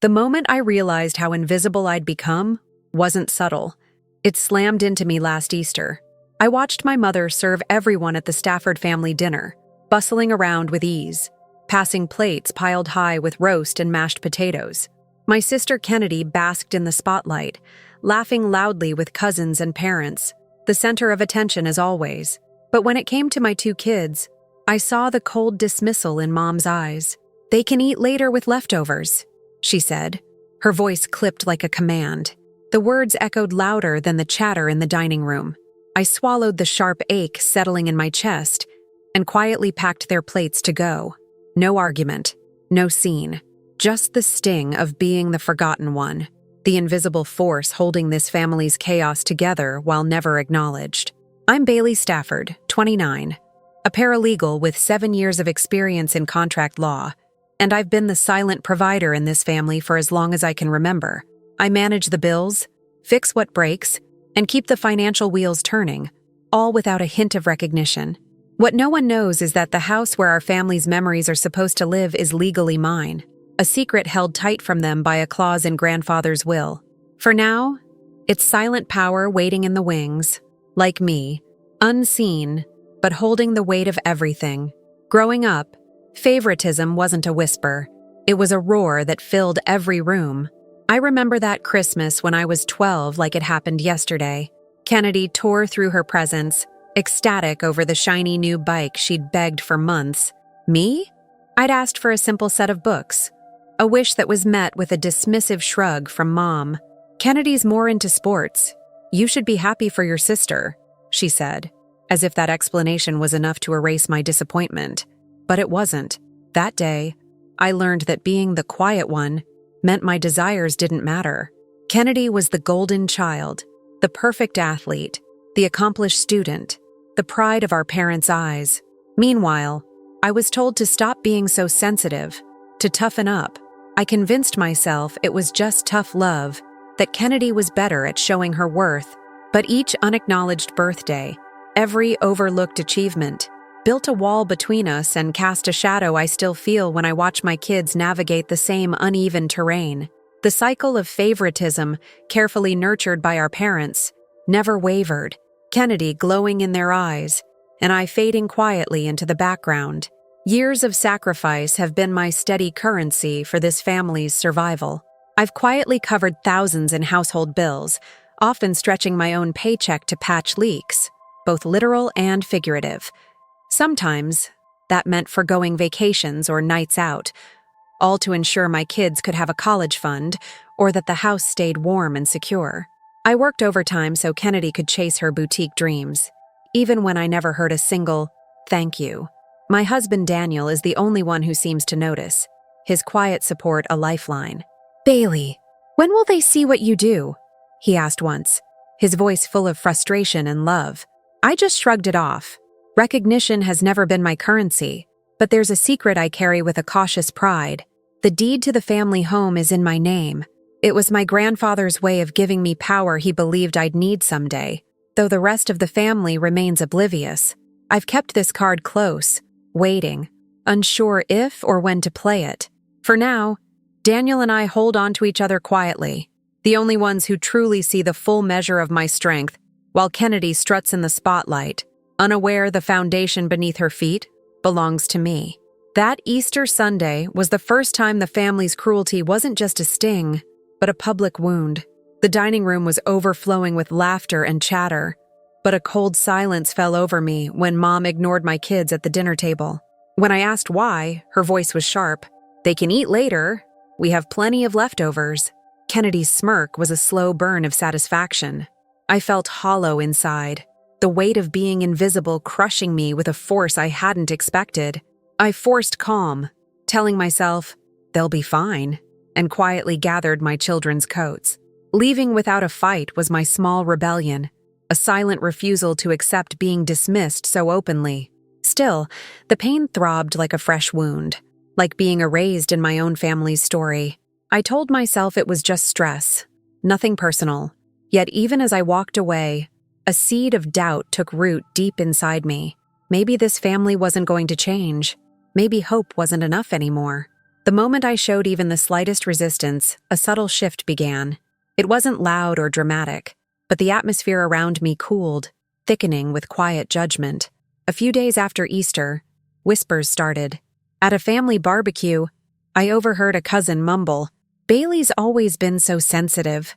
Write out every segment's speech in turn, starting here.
The moment I realized how invisible I'd become wasn't subtle. It slammed into me last Easter. I watched my mother serve everyone at the Stafford family dinner, bustling around with ease, passing plates piled high with roast and mashed potatoes. My sister Kennedy basked in the spotlight, laughing loudly with cousins and parents, the center of attention as always. But when it came to my two kids, I saw the cold dismissal in Mom's eyes. "They can eat later with leftovers," she said. Her voice clipped like a command. The words echoed louder than the chatter in the dining room. I swallowed the sharp ache settling in my chest and quietly packed their plates to go. No argument, no scene, just the sting of being the forgotten one, the invisible force holding this family's chaos together while never acknowledged. I'm Bailey Stafford, 29, a paralegal with 7 years of experience in contract law, and I've been the silent provider in this family for as long as I can remember. I manage the bills, fix what breaks, and keep the financial wheels turning, all without a hint of recognition. What no one knows is that the house where our family's memories are supposed to live is legally mine, a secret held tight from them by a clause in grandfather's will. For now, it's silent power waiting in the wings, like me, unseen, but holding the weight of everything. Growing up, favoritism wasn't a whisper. It was a roar that filled every room. I remember that Christmas when I was 12 like it happened yesterday. Kennedy tore through her presents, ecstatic over the shiny new bike she'd begged for months. Me? I'd asked for a simple set of books, a wish that was met with a dismissive shrug from Mom. "Kennedy's more into sports. You should be happy for your sister," she said, as if that explanation was enough to erase my disappointment. But it wasn't. That day, I learned that being the quiet one meant my desires didn't matter. Kennedy was the golden child, the perfect athlete, the accomplished student, the pride of our parents' eyes. Meanwhile, I was told to stop being so sensitive, to toughen up. I convinced myself it was just tough love, that Kennedy was better at showing her worth. But each unacknowledged birthday, every overlooked achievement, built a wall between us and cast a shadow I still feel when I watch my kids navigate the same uneven terrain. The cycle of favoritism, carefully nurtured by our parents, never wavered, Kennedy glowing in their eyes, and I fading quietly into the background. Years of sacrifice have been my steady currency for this family's survival. I've quietly covered thousands in household bills, often stretching my own paycheck to patch leaks, both literal and figurative. Sometimes, that meant forgoing vacations or nights out, all to ensure my kids could have a college fund or that the house stayed warm and secure. I worked overtime so Kennedy could chase her boutique dreams, even when I never heard a single "thank you." My husband Daniel is the only one who seems to notice, his quiet support a lifeline. "Bailey, when will they see what you do?" he asked once, his voice full of frustration and love. I just shrugged it off. Recognition has never been my currency, but there's a secret I carry with a cautious pride. The deed to the family home is in my name. It was my grandfather's way of giving me power he believed I'd need someday, though the rest of the family remains oblivious. I've kept this card close, waiting, unsure if or when to play it. For now, Daniel and I hold on to each other quietly, the only ones who truly see the full measure of my strength, while Kennedy struts in the spotlight, unaware the foundation beneath her feet belongs to me. That Easter Sunday was the first time the family's cruelty wasn't just a sting, but a public wound. The dining room was overflowing with laughter and chatter, but a cold silence fell over me when Mom ignored my kids at the dinner table. When I asked why, her voice was sharp. "They can eat later. We have plenty of leftovers." Kennedy's smirk was a slow burn of satisfaction. I felt hollow inside, the weight of being invisible crushing me with a force I hadn't expected. I forced calm, telling myself, "They'll be fine," and quietly gathered my children's coats. Leaving without a fight was my small rebellion, a silent refusal to accept being dismissed so openly. Still, the pain throbbed like a fresh wound, like being erased in my own family's story. I told myself it was just stress, nothing personal. Yet even as I walked away, a seed of doubt took root deep inside me. Maybe this family wasn't going to change. Maybe hope wasn't enough anymore. The moment I showed even the slightest resistance, a subtle shift began. It wasn't loud or dramatic, but the atmosphere around me cooled, thickening with quiet judgment. A few days after Easter, whispers started. At a family barbecue, I overheard a cousin mumble, "Bailey's always been so sensitive.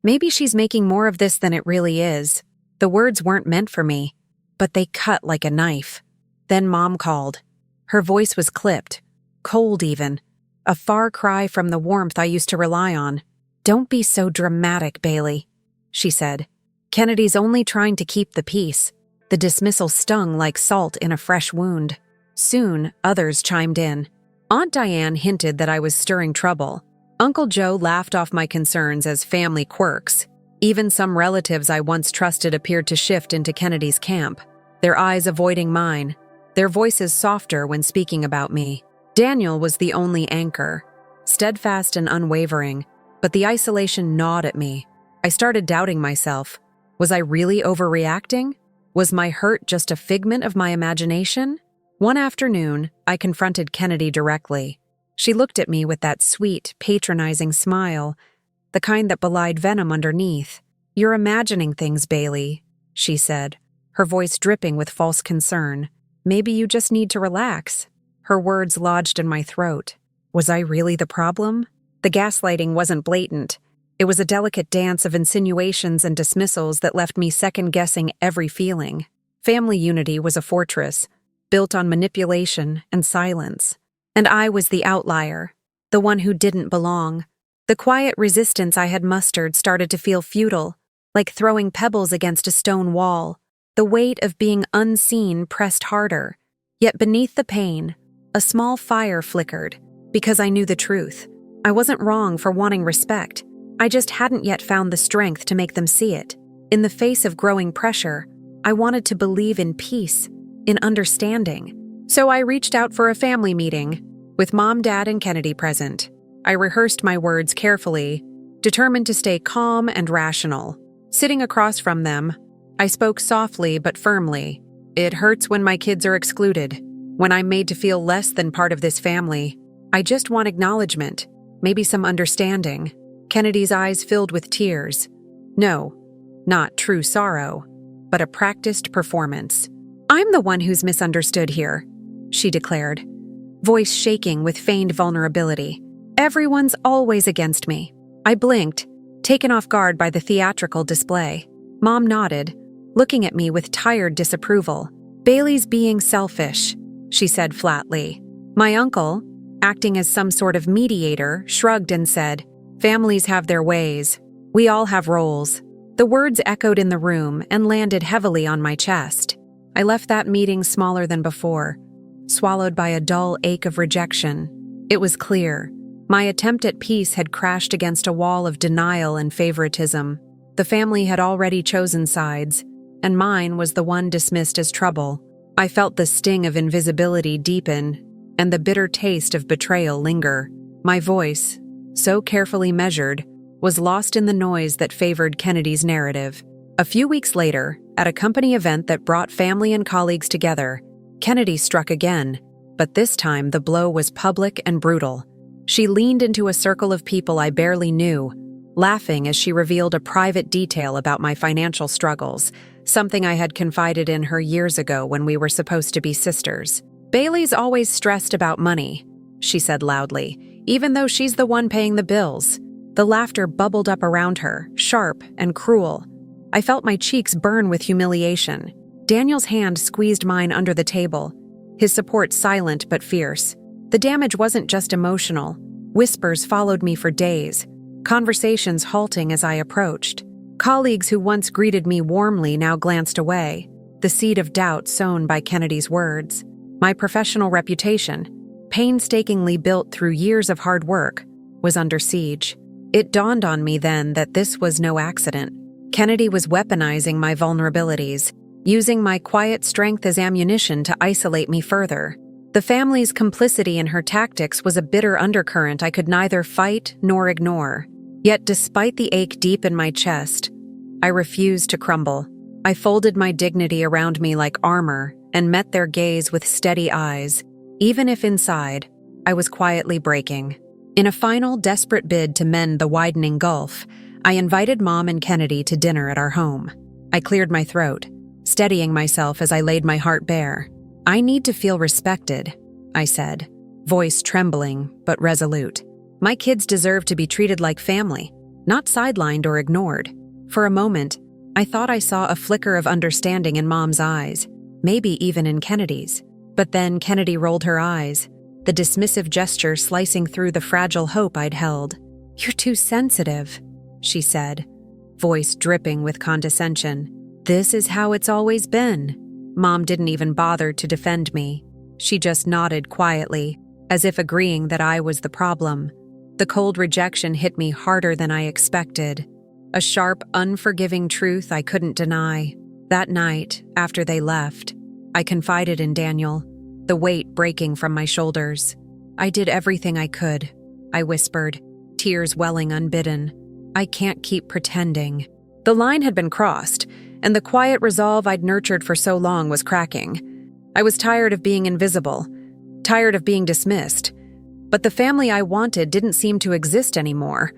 Maybe she's making more of this than it really is." The words weren't meant for me, but they cut like a knife. Then Mom called. Her voice was clipped, cold even, a far cry from the warmth I used to rely on. "Don't be so dramatic, Bailey," she said. "Kennedy's only trying to keep the peace." The dismissal stung like salt in a fresh wound. Soon, others chimed in. Aunt Diane hinted that I was stirring trouble. Uncle Joe laughed off my concerns as family quirks. Even some relatives I once trusted appeared to shift into Kennedy's camp, their eyes avoiding mine, their voices softer when speaking about me. Daniel was the only anchor, steadfast and unwavering, but the isolation gnawed at me. I started doubting myself. Was I really overreacting? Was my hurt just a figment of my imagination? One afternoon, I confronted Kennedy directly. She looked at me with that sweet, patronizing smile, the kind that belied venom underneath. "You're imagining things, Bailey," she said, her voice dripping with false concern. "Maybe you just need to relax." Her words lodged in my throat. Was I really the problem? The gaslighting wasn't blatant. It was a delicate dance of insinuations and dismissals that left me second-guessing every feeling. Family unity was a fortress, built on manipulation and silence. And I was the outlier, the one who didn't belong. The quiet resistance I had mustered started to feel futile, like throwing pebbles against a stone wall. The weight of being unseen pressed harder. Yet beneath the pain, a small fire flickered, because I knew the truth. I wasn't wrong for wanting respect. I just hadn't yet found the strength to make them see it. In the face of growing pressure, I wanted to believe in peace, in understanding. So I reached out for a family meeting, with Mom, Dad, and Kennedy present. I rehearsed my words carefully, determined to stay calm and rational. Sitting across from them, I spoke softly but firmly. "It hurts when my kids are excluded, when I'm made to feel less than part of this family. I just want acknowledgement, maybe some understanding." Kennedy's eyes filled with tears. No, not true sorrow, but a practiced performance. "I'm the one who's misunderstood here," she declared, voice shaking with feigned vulnerability. "Everyone's always against me." I blinked, taken off guard by the theatrical display. Mom nodded, looking at me with tired disapproval. "Bailey's being selfish," she said flatly. My uncle, acting as some sort of mediator, shrugged and said, "Families have their ways. We all have roles." The words echoed in the room and landed heavily on my chest. I left that meeting smaller than before, swallowed by a dull ache of rejection. It was clear. My attempt at peace had crashed against a wall of denial and favoritism. The family had already chosen sides, and mine was the one dismissed as trouble. I felt the sting of invisibility deepen and the bitter taste of betrayal linger. My voice, so carefully measured, was lost in the noise that favored Kennedy's narrative. A few weeks later, at a company event that brought family and colleagues together, Kennedy struck again, but this time the blow was public and brutal. She leaned into a circle of people I barely knew, laughing as she revealed a private detail about my financial struggles, something I had confided in her years ago when we were supposed to be sisters. "Bailey's always stressed about money," she said loudly, "even though she's the one paying the bills." The laughter bubbled up around her, sharp and cruel. I felt my cheeks burn with humiliation. Daniel's hand squeezed mine under the table, his support silent but fierce. The damage wasn't just emotional. Whispers followed me for days, conversations halting as I approached. Colleagues who once greeted me warmly now glanced away, the seed of doubt sown by Kennedy's words. My professional reputation, painstakingly built through years of hard work, was under siege. It dawned on me then that this was no accident. Kennedy was weaponizing my vulnerabilities, using my quiet strength as ammunition to isolate me further. The family's complicity in her tactics was a bitter undercurrent I could neither fight nor ignore. Yet despite the ache deep in my chest, I refused to crumble. I folded my dignity around me like armor and met their gaze with steady eyes, even if inside, I was quietly breaking. In a final, desperate bid to mend the widening gulf, I invited Mom and Kennedy to dinner at our home. I cleared my throat, steadying myself as I laid my heart bare. "I need to feel respected," I said, voice trembling but resolute. "My kids deserve to be treated like family, not sidelined or ignored." For a moment, I thought I saw a flicker of understanding in Mom's eyes, maybe even in Kennedy's. But then Kennedy rolled her eyes, the dismissive gesture slicing through the fragile hope I'd held. "You're too sensitive," she said, voice dripping with condescension. "This is how it's always been." Mom didn't even bother to defend me. She just nodded quietly, as if agreeing that I was the problem. The cold rejection hit me harder than I expected. A sharp, unforgiving truth I couldn't deny. That night, after they left, I confided in Daniel, the weight breaking from my shoulders. "I did everything I could," I whispered, tears welling unbidden. "I can't keep pretending." The line had been crossed, and the quiet resolve I'd nurtured for so long was cracking. I was tired of being invisible, tired of being dismissed. But the family I wanted didn't seem to exist anymore.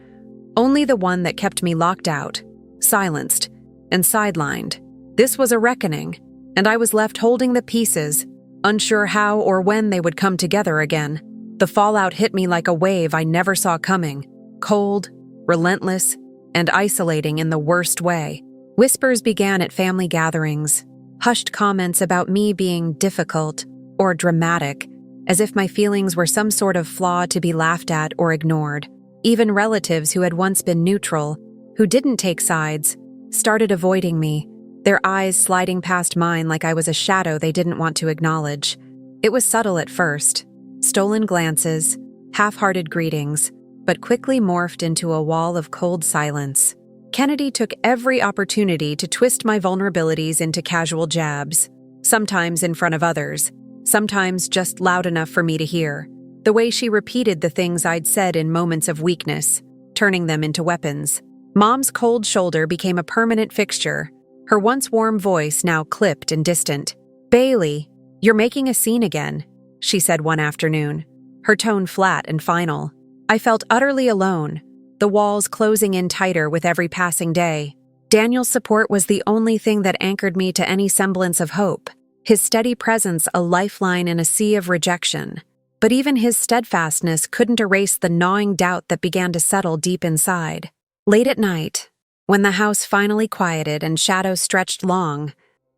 Only the one that kept me locked out, silenced, and sidelined. This was a reckoning, and I was left holding the pieces, unsure how or when they would come together again. The fallout hit me like a wave I never saw coming, cold, relentless, and isolating in the worst way. Whispers began at family gatherings, hushed comments about me being difficult or dramatic, as if my feelings were some sort of flaw to be laughed at or ignored. Even relatives who had once been neutral, who didn't take sides, started avoiding me, their eyes sliding past mine like I was a shadow they didn't want to acknowledge. It was subtle at first, stolen glances, half-hearted greetings, but quickly morphed into a wall of cold silence. Kennedy took every opportunity to twist my vulnerabilities into casual jabs, sometimes in front of others, sometimes just loud enough for me to hear. The way she repeated the things I'd said in moments of weakness, turning them into weapons. Mom's cold shoulder became a permanent fixture, her once warm voice now clipped and distant. "Bailey, you're making a scene again," she said one afternoon, her tone flat and final. I felt utterly alone, the walls closing in tighter with every passing day. Daniel's support was the only thing that anchored me to any semblance of hope, his steady presence a lifeline in a sea of rejection. But even his steadfastness couldn't erase the gnawing doubt that began to settle deep inside. Late at night, when the house finally quieted and shadows stretched long,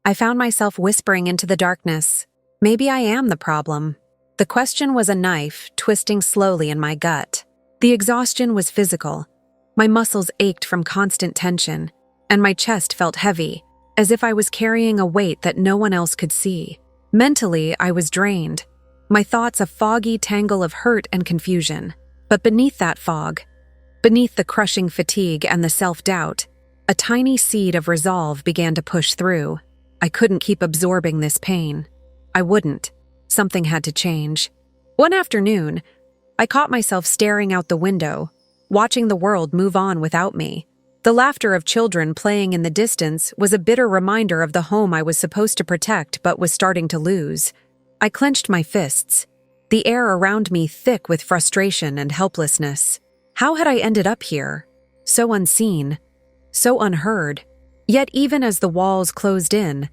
I found myself whispering into the darkness, "Maybe I am the problem." The question was a knife twisting slowly in my gut. The exhaustion was physical. My muscles ached from constant tension, and my chest felt heavy, as if I was carrying a weight that no one else could see. Mentally, I was drained, my thoughts a foggy tangle of hurt and confusion. But beneath that fog, beneath the crushing fatigue and the self-doubt, a tiny seed of resolve began to push through. I couldn't keep absorbing this pain. I wouldn't. Something had to change. One afternoon, I caught myself staring out the window, watching the world move on without me. The laughter of children playing in the distance was a bitter reminder of the home I was supposed to protect but was starting to lose. I clenched my fists, the air around me thick with frustration and helplessness. How had I ended up here? So unseen, so unheard. Yet even as the walls closed in,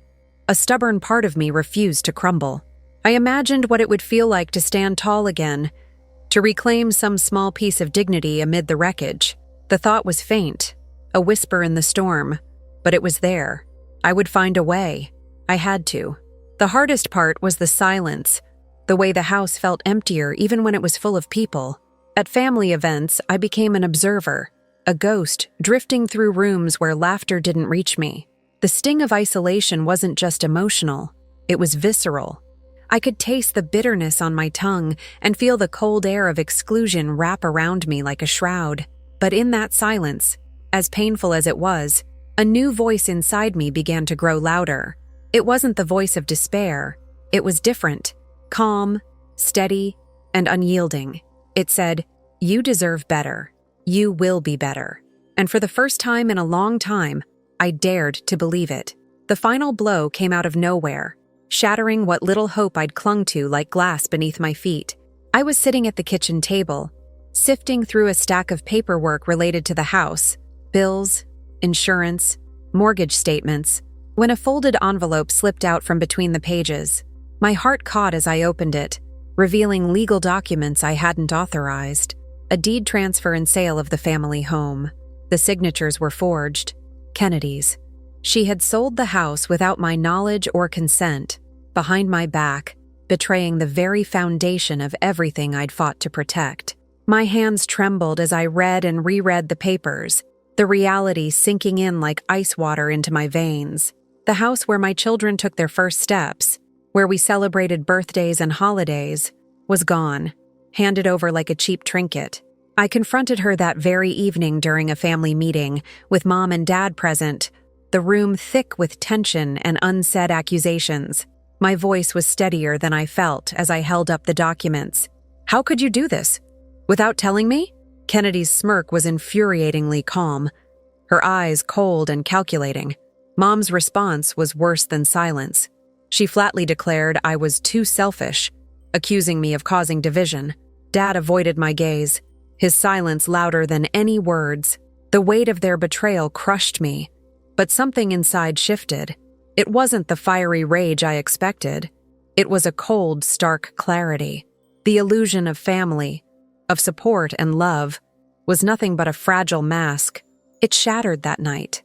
a stubborn part of me refused to crumble. I imagined what it would feel like to stand tall again, to reclaim some small piece of dignity amid the wreckage. The thought was faint, a whisper in the storm, but it was there. I would find a way. I had to. The hardest part was the silence, the way the house felt emptier even when it was full of people. At family events, I became an observer, a ghost drifting through rooms where laughter didn't reach me. The sting of isolation wasn't just emotional, it was visceral. I could taste the bitterness on my tongue and feel the cold air of exclusion wrap around me like a shroud. But in that silence, as painful as it was, a new voice inside me began to grow louder. It wasn't the voice of despair. It was different, calm, steady, and unyielding. It said, "You deserve better. You will be better." And for the first time in a long time, I dared to believe it. The final blow came out of nowhere, shattering what little hope I'd clung to like glass beneath my feet. I was sitting at the kitchen table, sifting through a stack of paperwork related to the house, bills, insurance, mortgage statements, when a folded envelope slipped out from between the pages. My heart caught as I opened it, revealing legal documents I hadn't authorized, a deed transfer and sale of the family home. The signatures were forged, Kennedy's. She had sold the house without my knowledge or consent, behind my back, betraying the very foundation of everything I'd fought to protect. My hands trembled as I read and reread the papers, the reality sinking in like ice water into my veins. The house where my children took their first steps, where we celebrated birthdays and holidays, was gone, handed over like a cheap trinket. I confronted her that very evening during a family meeting, with Mom and Dad present, the room thick with tension and unsaid accusations. My voice was steadier than I felt as I held up the documents. "How could you do this? Without telling me?" Kennedy's smirk was infuriatingly calm, her eyes cold and calculating. Mom's response was worse than silence. She flatly declared I was too selfish, accusing me of causing division. Dad avoided my gaze, his silence louder than any words. The weight of their betrayal crushed me, but something inside shifted. It wasn't the fiery rage I expected. It was a cold, stark clarity. The illusion of family, of support and love, was nothing but a fragile mask. It shattered that night.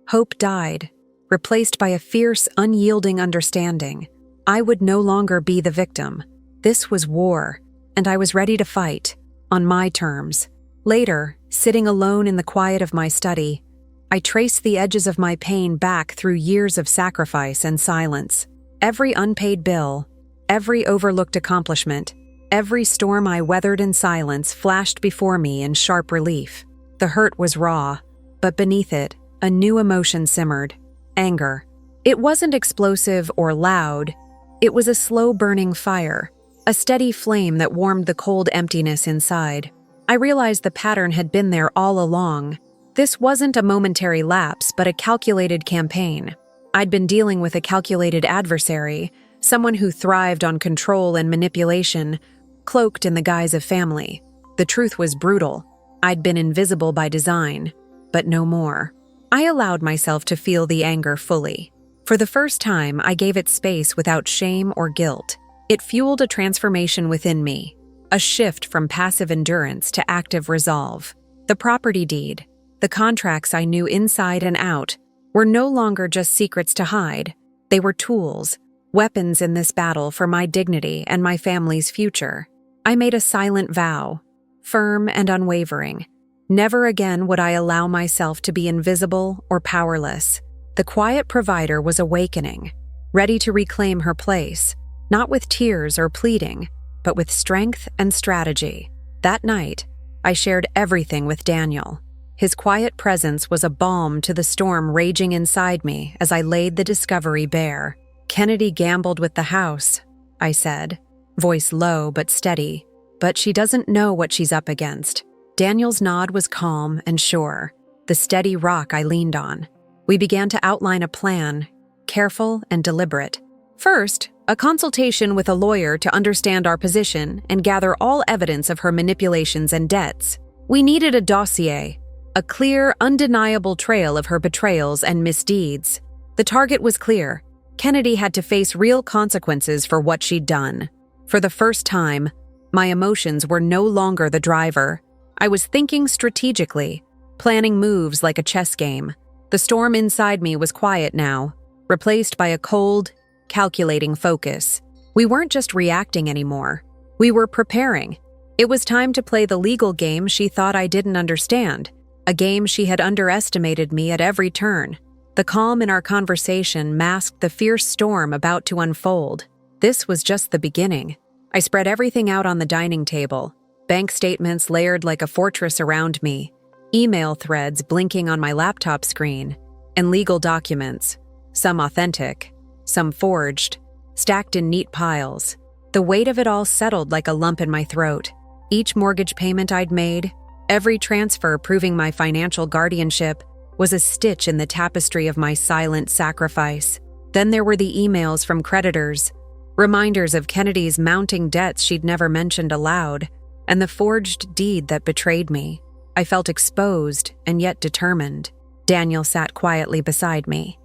Hope died, replaced by a fierce, unyielding understanding. I would no longer be the victim. This was war, and I was ready to fight, on my terms. Later, sitting alone in the quiet of my study, I traced the edges of my pain back through years of sacrifice and silence. Every unpaid bill, every overlooked accomplishment, every storm I weathered in silence flashed before me in sharp relief. The hurt was raw, but beneath it, a new emotion simmered: anger. It wasn't explosive or loud. It was a slow-burning fire, a steady flame that warmed the cold emptiness inside. I realized the pattern had been there all along. This wasn't a momentary lapse, but a calculated campaign. I'd been dealing with a calculated adversary, someone who thrived on control and manipulation, cloaked in the guise of family. The truth was brutal. I'd been invisible by design, but no more. I allowed myself to feel the anger fully. For the first time, I gave it space without shame or guilt. It fueled a transformation within me, a shift from passive endurance to active resolve. The property deed, the contracts I knew inside and out, were no longer just secrets to hide. They were tools, weapons in this battle for my dignity and my family's future. I made a silent vow, firm and unwavering. Never again would I allow myself to be invisible or powerless. The quiet provider was awakening, ready to reclaim her place, not with tears or pleading, but with strength and strategy. That night, I shared everything with Daniel. His quiet presence was a balm to the storm raging inside me as I laid the discovery bare. "Kennedy gambled with the house," I said, voice low but steady, "but she doesn't know what she's up against." Daniel's nod was calm and sure, the steady rock I leaned on. We began to outline a plan, careful and deliberate. First, a consultation with a lawyer to understand our position and gather all evidence of her manipulations and debts. We needed a dossier, a clear, undeniable trail of her betrayals and misdeeds. The target was clear. Kennedy had to face real consequences for what she'd done. For the first time, my emotions were no longer the driver. I was thinking strategically, planning moves like a chess game. The storm inside me was quiet now, replaced by a cold, calculating focus. We weren't just reacting anymore. We were preparing. It was time to play the legal game she thought I didn't understand, a game she had underestimated me at every turn. The calm in our conversation masked the fierce storm about to unfold. This was just the beginning. I spread everything out on the dining table, bank statements layered like a fortress around me, email threads blinking on my laptop screen, and legal documents, some authentic, some forged, stacked in neat piles. The weight of it all settled like a lump in my throat. Each mortgage payment I'd made, every transfer proving my financial guardianship, was a stitch in the tapestry of my silent sacrifice. Then there were the emails from creditors, reminders of Kennedy's mounting debts she'd never mentioned aloud, and the forged deed that betrayed me. I felt exposed and yet determined. Daniel sat quietly beside me,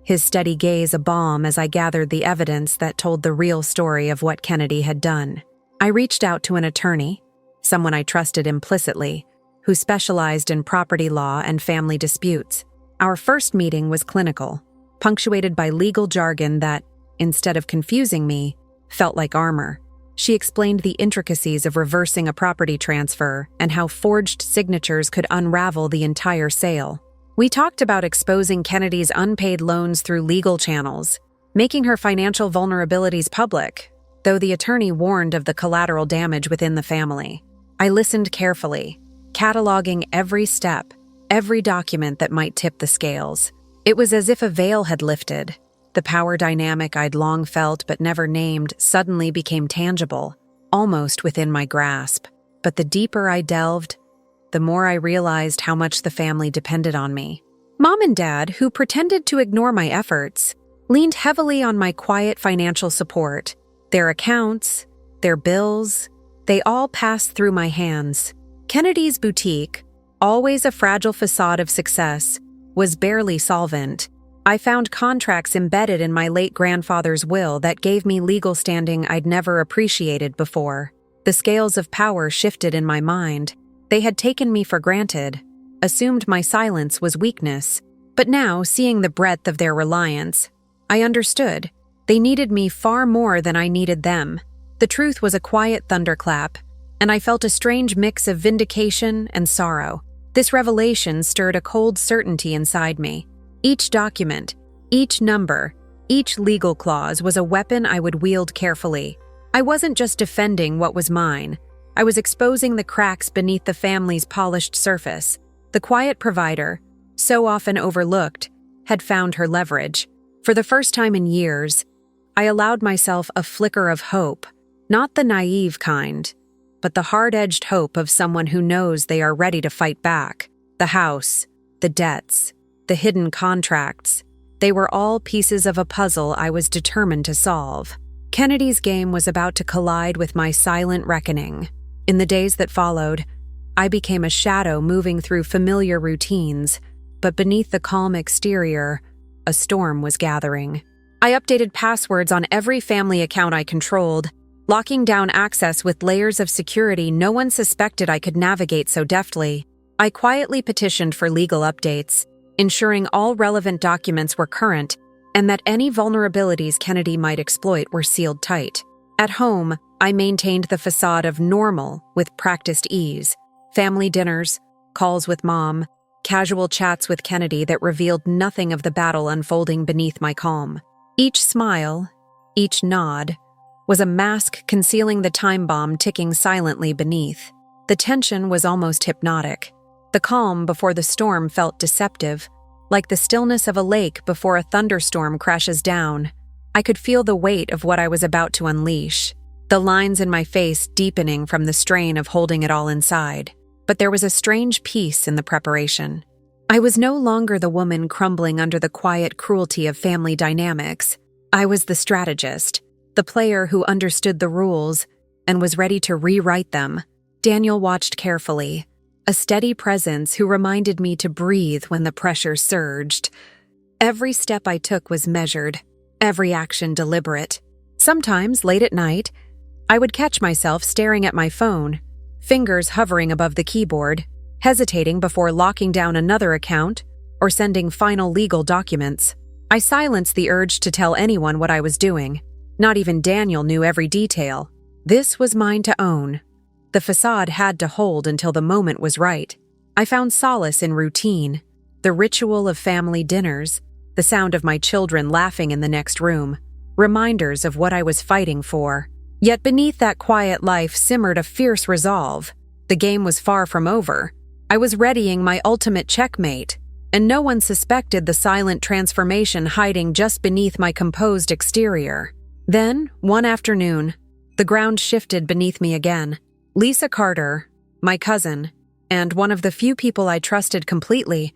his steady gaze a balm as I gathered the evidence that told the real story of what Kennedy had done. I reached out to an attorney, someone I trusted implicitly, who specialized in property law and family disputes. Our first meeting was clinical, punctuated by legal jargon that, instead of confusing me, felt like armor. She explained the intricacies of reversing a property transfer and how forged signatures could unravel the entire sale. We talked about exposing Kennedy's unpaid loans through legal channels, making her financial vulnerabilities public, though the attorney warned of the collateral damage within the family. I listened carefully, cataloging every step, every document that might tip the scales. It was as if a veil had lifted. The power dynamic I'd long felt but never named suddenly became tangible, almost within my grasp. But the deeper I delved, the more I realized how much the family depended on me. Mom and Dad, who pretended to ignore my efforts, leaned heavily on my quiet financial support. Their accounts, their bills, they all passed through my hands. Kennedy's boutique, always a fragile facade of success, was barely solvent. I found contracts embedded in my late grandfather's will that gave me legal standing I'd never appreciated before. The scales of power shifted in my mind. They had taken me for granted, assumed my silence was weakness. But now, seeing the breadth of their reliance, I understood. They needed me far more than I needed them. The truth was a quiet thunderclap, and I felt a strange mix of vindication and sorrow. This revelation stirred a cold certainty inside me. Each document, each number, each legal clause was a weapon I would wield carefully. I wasn't just defending what was mine. I was exposing the cracks beneath the family's polished surface. The quiet provider, so often overlooked, had found her leverage. For the first time in years, I allowed myself a flicker of hope, not the naive kind, but the hard-edged hope of someone who knows they are ready to fight back. The house, the debts, the hidden contracts, they were all pieces of a puzzle I was determined to solve. Kennedy's game was about to collide with my silent reckoning. In the days that followed, I became a shadow moving through familiar routines, but beneath the calm exterior, a storm was gathering. I updated passwords on every family account I controlled, locking down access with layers of security no one suspected I could navigate so deftly. I quietly petitioned for legal updates, ensuring all relevant documents were current and that any vulnerabilities Kennedy might exploit were sealed tight. At home, I maintained the facade of normal with practiced ease. Family dinners, calls with Mom, casual chats with Kennedy that revealed nothing of the battle unfolding beneath my calm. Each smile, each nod, was a mask concealing the time bomb ticking silently beneath. The tension was almost hypnotic. The calm before the storm felt deceptive, like the stillness of a lake before a thunderstorm crashes down. I could feel the weight of what I was about to unleash, the lines in my face deepening from the strain of holding it all inside. But there was a strange peace in the preparation. I was no longer the woman crumbling under the quiet cruelty of family dynamics. I was the strategist, the player who understood the rules and was ready to rewrite them. Daniel watched carefully, a steady presence who reminded me to breathe when the pressure surged. Every step I took was measured, every action deliberate. Sometimes, late at night, I would catch myself staring at my phone, fingers hovering above the keyboard, hesitating before locking down another account or sending final legal documents. I silenced the urge to tell anyone what I was doing. Not even Daniel knew every detail. This was mine to own. The facade had to hold until the moment was right. I found solace in routine, the ritual of family dinners, the sound of my children laughing in the next room, reminders of what I was fighting for. Yet beneath that quiet life simmered a fierce resolve. The game was far from over. I was readying my ultimate checkmate, and no one suspected the silent transformation hiding just beneath my composed exterior. Then, one afternoon, the ground shifted beneath me again. Lisa Carter, my cousin, and one of the few people I trusted completely,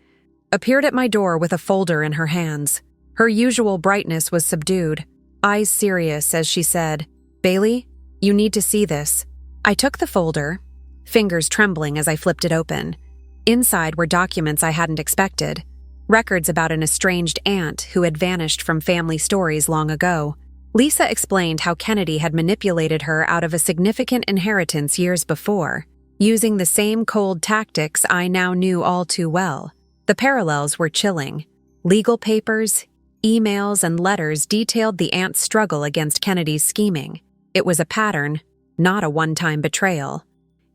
appeared at my door with a folder in her hands. Her usual brightness was subdued, eyes serious as she said, "Bailey, you need to see this." I took the folder, fingers trembling as I flipped it open. Inside were documents I hadn't expected, records about an estranged aunt who had vanished from family stories long ago. Lisa explained how Kennedy had manipulated her out of a significant inheritance years before, using the same cold tactics I now knew all too well. The parallels were chilling. Legal papers, emails, and letters detailed the aunt's struggle against Kennedy's scheming. It was a pattern, not a one-time betrayal.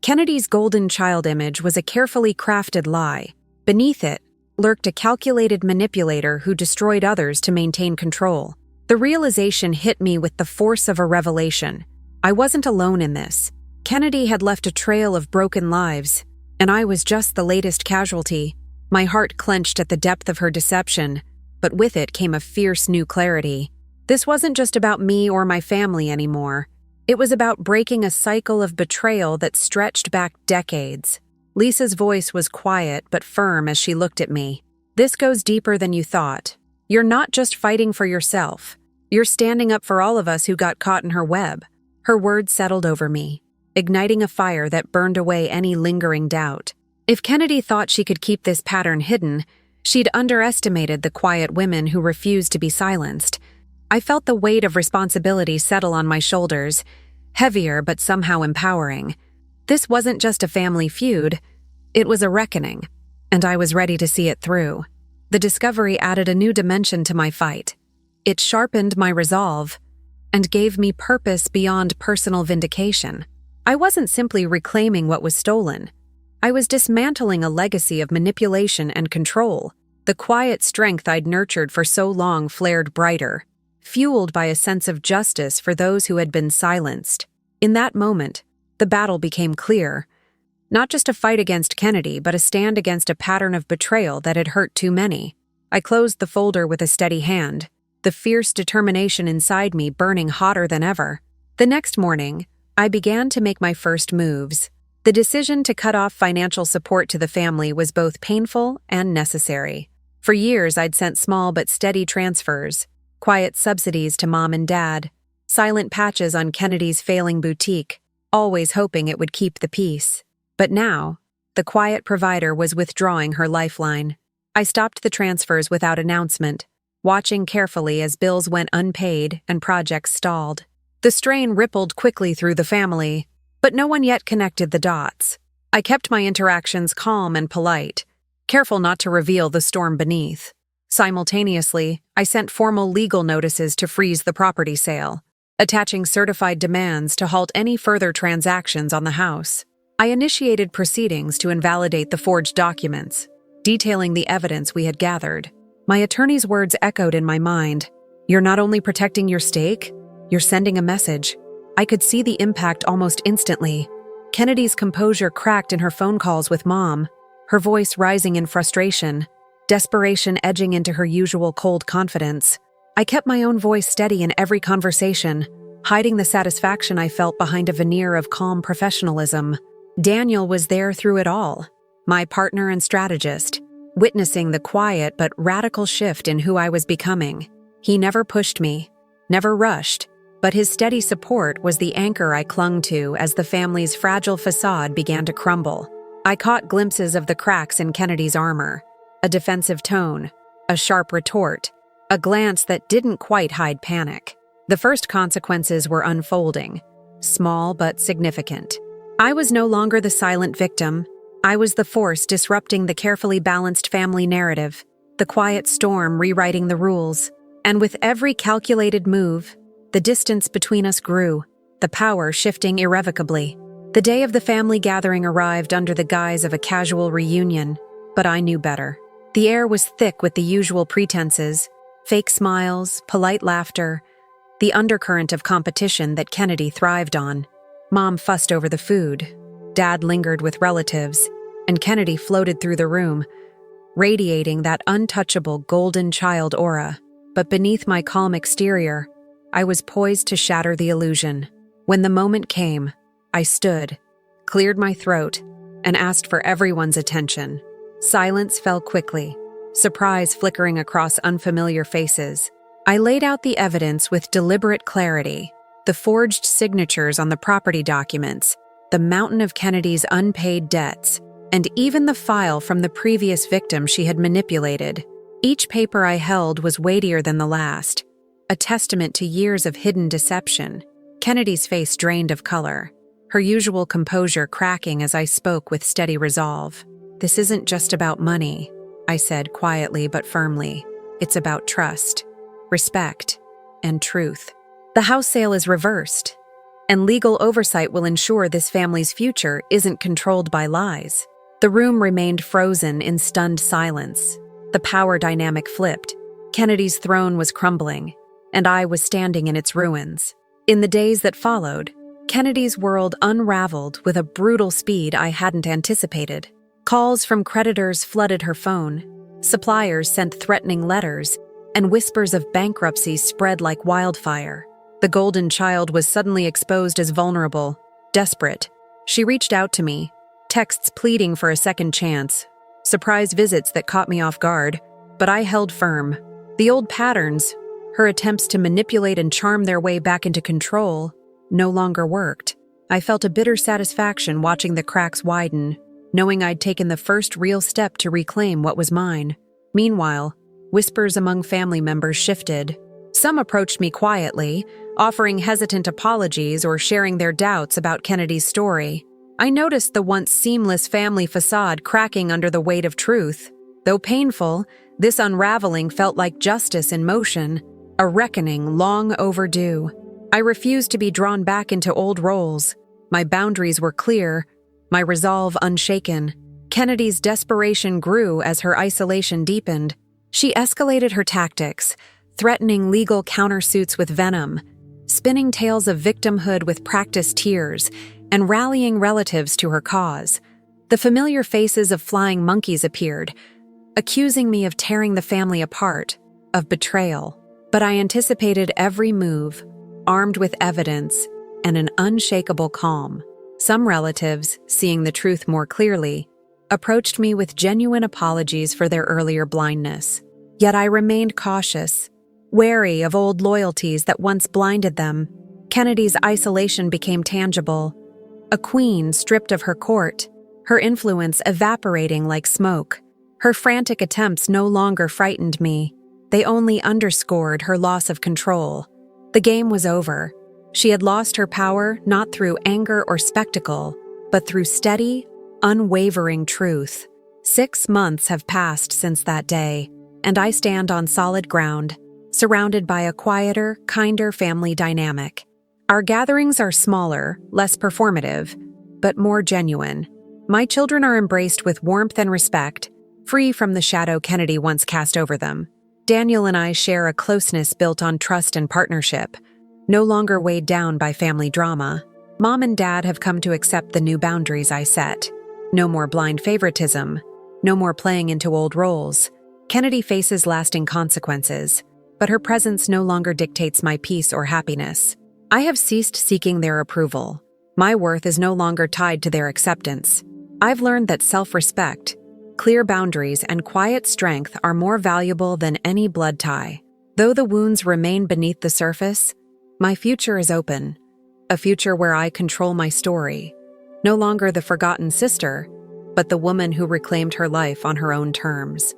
Kennedy's golden child image was a carefully crafted lie. Beneath it lurked a calculated manipulator who destroyed others to maintain control. The realization hit me with the force of a revelation. I wasn't alone in this. Kennedy had left a trail of broken lives, and I was just the latest casualty. My heart clenched at the depth of her deception, but with it came a fierce new clarity. This wasn't just about me or my family anymore. It was about breaking a cycle of betrayal that stretched back decades. Lisa's voice was quiet but firm as she looked at me. "This goes deeper than you thought. You're not just fighting for yourself. You're standing up for all of us who got caught in her web." Her words settled over me, igniting a fire that burned away any lingering doubt. If Kennedy thought she could keep this pattern hidden, she'd underestimated the quiet women who refused to be silenced. I felt the weight of responsibility settle on my shoulders, heavier but somehow empowering. This wasn't just a family feud, it was a reckoning, and I was ready to see it through. The discovery added a new dimension to my fight. It sharpened my resolve and gave me purpose beyond personal vindication. I wasn't simply reclaiming what was stolen. I was dismantling a legacy of manipulation and control. The quiet strength I'd nurtured for so long flared brighter, fueled by a sense of justice for those who had been silenced. In that moment, the battle became clear. Not just a fight against Kennedy, but a stand against a pattern of betrayal that had hurt too many. I closed the folder with a steady hand, the fierce determination inside me burning hotter than ever. The next morning, I began to make my first moves. The decision to cut off financial support to the family was both painful and necessary. For years, I'd sent small but steady transfers, quiet subsidies to Mom and Dad, silent patches on Kennedy's failing boutique, always hoping it would keep the peace. But now, the quiet provider was withdrawing her lifeline. I stopped the transfers without announcement, watching carefully as bills went unpaid and projects stalled. The strain rippled quickly through the family, but no one yet connected the dots. I kept my interactions calm and polite, careful not to reveal the storm beneath. Simultaneously, I sent formal legal notices to freeze the property sale, attaching certified demands to halt any further transactions on the house. I initiated proceedings to invalidate the forged documents, detailing the evidence we had gathered. My attorney's words echoed in my mind. "You're not only protecting your stake, you're sending a message." I could see the impact almost instantly. Kennedy's composure cracked in her phone calls with Mom, her voice rising in frustration, desperation edging into her usual cold confidence. I kept my own voice steady in every conversation, hiding the satisfaction I felt behind a veneer of calm professionalism. Daniel was there through it all, my partner and strategist, witnessing the quiet but radical shift in who I was becoming. He never pushed me, never rushed, but his steady support was the anchor I clung to as the family's fragile facade began to crumble. I caught glimpses of the cracks in Kennedy's armor, a defensive tone, a sharp retort, a glance that didn't quite hide panic. The first consequences were unfolding, small but significant. I was no longer the silent victim. I was the force disrupting the carefully balanced family narrative, the quiet storm rewriting the rules. And with every calculated move, the distance between us grew, the power shifting irrevocably. The day of the family gathering arrived under the guise of a casual reunion, but I knew better. The air was thick with the usual pretenses, fake smiles, polite laughter, the undercurrent of competition that Kennedy thrived on. Mom fussed over the food, Dad lingered with relatives, and Kennedy floated through the room, radiating that untouchable golden child aura. But beneath my calm exterior, I was poised to shatter the illusion. When the moment came, I stood, cleared my throat, and asked for everyone's attention. Silence fell quickly, surprise flickering across unfamiliar faces. I laid out the evidence with deliberate clarity: the forged signatures on the property documents, the mountain of Kennedy's unpaid debts, and even the file from the previous victim she had manipulated. Each paper I held was weightier than the last, a testament to years of hidden deception. Kennedy's face drained of color, her usual composure cracking as I spoke with steady resolve. "This isn't just about money," I said quietly but firmly. "It's about trust, respect, and truth. The house sale is reversed, and legal oversight will ensure this family's future isn't controlled by lies." The room remained frozen in stunned silence. The power dynamic flipped. Kennedy's throne was crumbling, and I was standing in its ruins. In the days that followed, Kennedy's world unraveled with a brutal speed I hadn't anticipated. Calls from creditors flooded her phone, suppliers sent threatening letters, and whispers of bankruptcy spread like wildfire. The golden child was suddenly exposed as vulnerable, desperate. She reached out to me, texts pleading for a second chance, surprise visits that caught me off guard, but I held firm. The old patterns, her attempts to manipulate and charm their way back into control, no longer worked. I felt a bitter satisfaction watching the cracks widen, knowing I'd taken the first real step to reclaim what was mine. Meanwhile, whispers among family members shifted. Some approached me quietly, offering hesitant apologies or sharing their doubts about Kennedy's story. I noticed the once seamless family facade cracking under the weight of truth. Though painful, this unraveling felt like justice in motion, a reckoning long overdue. I refused to be drawn back into old roles. My boundaries were clear, my resolve unshaken. Kennedy's desperation grew as her isolation deepened. She escalated her tactics, threatening legal countersuits with venom, spinning tales of victimhood with practiced tears, and rallying relatives to her cause. The familiar faces of flying monkeys appeared, accusing me of tearing the family apart, of betrayal. But I anticipated every move, armed with evidence and an unshakable calm. Some relatives, seeing the truth more clearly, approached me with genuine apologies for their earlier blindness. Yet I remained cautious, wary of old loyalties that once blinded them. Kennedy's isolation became tangible. A queen stripped of her court, her influence evaporating like smoke. Her frantic attempts no longer frightened me. They only underscored her loss of control. The game was over. She had lost her power not through anger or spectacle, but through steady, unwavering truth. 6 months have passed since that day, and I stand on solid ground, surrounded by a quieter, kinder family dynamic. Our gatherings are smaller, less performative, but more genuine. My children are embraced with warmth and respect, free from the shadow Kennedy once cast over them. Daniel and I share a closeness built on trust and partnership, no longer weighed down by family drama. Mom and Dad have come to accept the new boundaries I set. No more blind favoritism, no more playing into old roles. Kennedy faces lasting consequences, but her presence no longer dictates my peace or happiness. I have ceased seeking their approval. My worth is no longer tied to their acceptance. I've learned that self-respect, clear boundaries, and quiet strength are more valuable than any blood tie. Though the wounds remain beneath the surface, my future is open. A future where I control my story. No longer the forgotten sister, but the woman who reclaimed her life on her own terms.